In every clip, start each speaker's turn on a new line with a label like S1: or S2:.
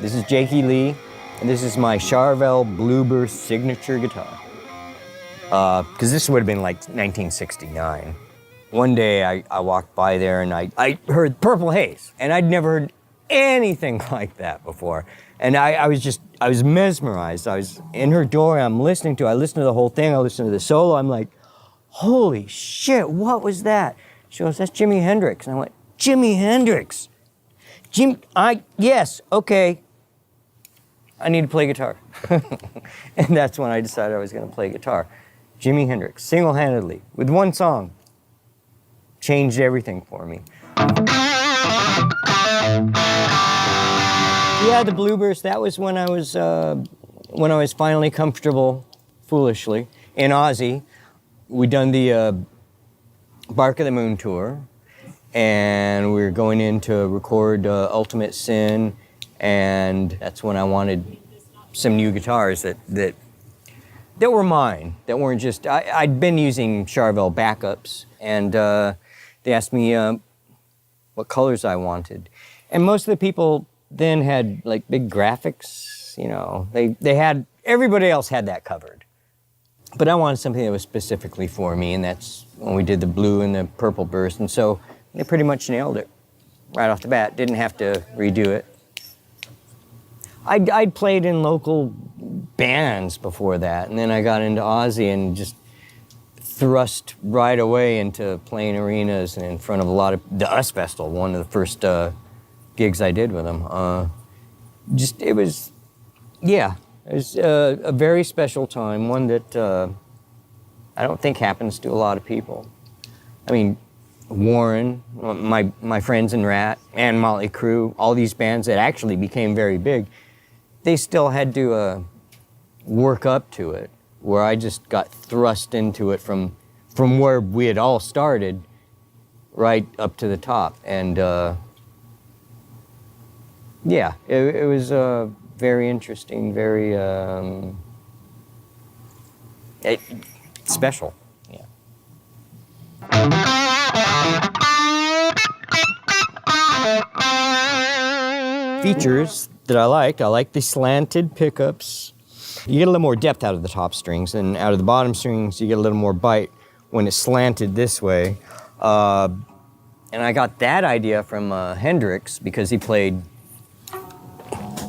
S1: This is Jakeelee, and this is my Charvel Bluebird signature guitar. Because this would have been like 1969. One day I walked by there and I heard Purple Haze, and I'd never heard anything like that before. And I was mesmerized. I was in her door, I listened to the whole thing, I listened to the solo, I'm like, holy shit, what was that? She goes, that's Jimi Hendrix. And I went, Jimi Hendrix? Yes, okay. I need to play guitar. And that's when I decided I was gonna play guitar. Jimi Hendrix, single-handedly, with one song, changed everything for me. Yeah, the Bluebirds, that was when I was finally comfortable, foolishly, in Ozzy. We'd done the Bark of the Moon tour, and we were going in to record Ultimate Sin, and that's when I wanted some new guitars that were mine, that weren't just, I'd been using Charvel backups, and they asked me what colors I wanted. And most of the people then had like big graphics, you know, they had, everybody else had that covered. But I wanted something that was specifically for me, and that's when we did the blue and the purple burst, and so they pretty much nailed it right off the bat, didn't have to redo it. I'd played in local bands before that, and then I got into Ozzy and just thrust right away into playing arenas and in front of a lot of, the US Festival, one of the first gigs I did with him. It was a very special time, one that I don't think happens to a lot of people. I mean, Warren, my friends in Rat, and Motley Crue, all these bands that actually became very big, they still had to work up to it, where I just got thrust into it from where we had all started right up to the top. And yeah, it was very interesting, very special. Yeah. Features that I like the slanted pickups. You get a little more depth out of the top strings, and out of the bottom strings you get a little more bite when it's slanted this way. And I got that idea from Hendrix, because he played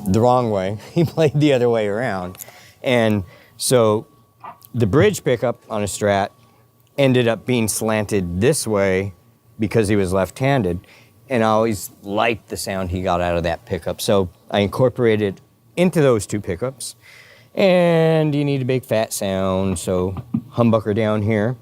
S1: the wrong way. He played the other way around. And so the bridge pickup on a Strat ended up being slanted this way because he was left-handed. And I always liked the sound he got out of that pickup. So I incorporated into those two pickups. And you need a big fat sound, so humbucker down here.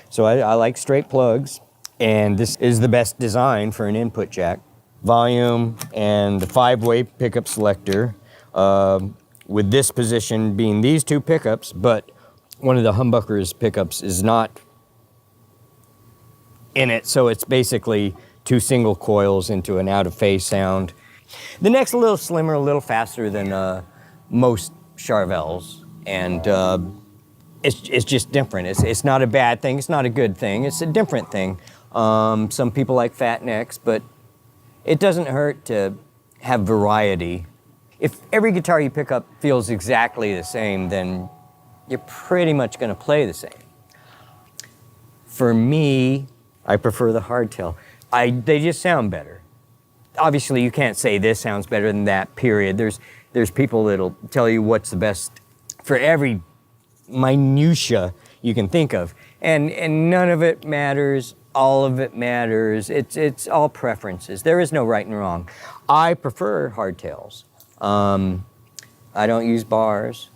S1: So I like straight plugs, and this is the best design for an input jack. Volume and the 5-way pickup selector, with this position being these two pickups, but one of the humbucker's pickups is not in it, so it's basically two single coils into an out-of-phase sound. The neck's a little slimmer, a little faster than most Charvels, and it's just different. It's not a bad thing, it's not a good thing, it's a different thing. Some people like fat necks, but it doesn't hurt to have variety. If every guitar you pick up feels exactly the same, then you're pretty much gonna play the same. For me, I prefer the hardtail. They just sound better. Obviously, you can't say this sounds better than that, period. There's people that'll tell you what's the best for every minutia you can think of. And none of it matters, all of it matters. It's all preferences. There is no right and wrong. I prefer hardtails. I don't use bars.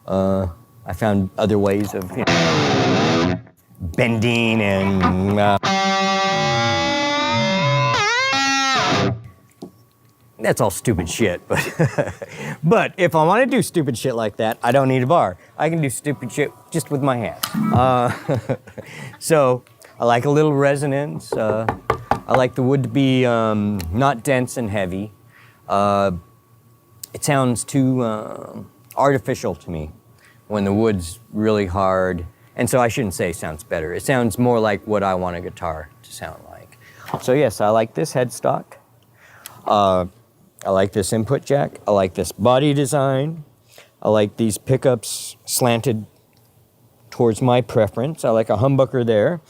S1: I found other ways of, you know, bending and that's all stupid shit, but if I want to do stupid shit like that, I don't need a bar. I can do stupid shit just with my hands. So I like a little resonance. I like the wood to be not dense and heavy. It sounds too artificial to me when the wood's really hard. And so I shouldn't say sounds better. It sounds more like what I want a guitar to sound like. So yes, I like this headstock. I like this input jack. I like this body design. I like these pickups slanted towards my preference. I like a humbucker there.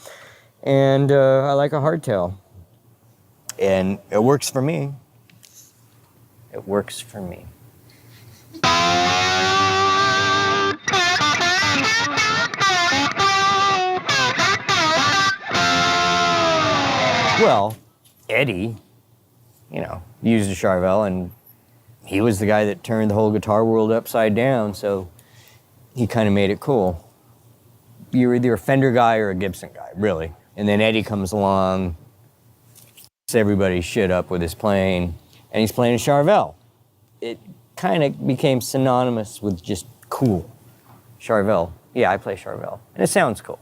S1: And I like a hardtail. And it works for me. It works for me. Well, Eddie, you know, used a Charvel, and he was the guy that turned the whole guitar world upside down, so he kind of made it cool. You're either a Fender guy or a Gibson guy, really. And then Eddie comes along, f***s everybody's shit up with his playing, and he's playing a Charvel. It kind of became synonymous with just cool. Charvel. Yeah, I play Charvel, and it sounds cool.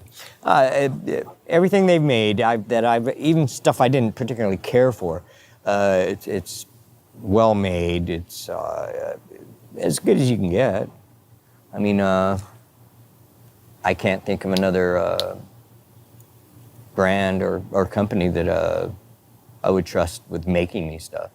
S1: Everything they've made, even stuff I didn't particularly care for, it's well made. It's as good as you can get. I mean, I can't think of another brand or company that I would trust with making me stuff.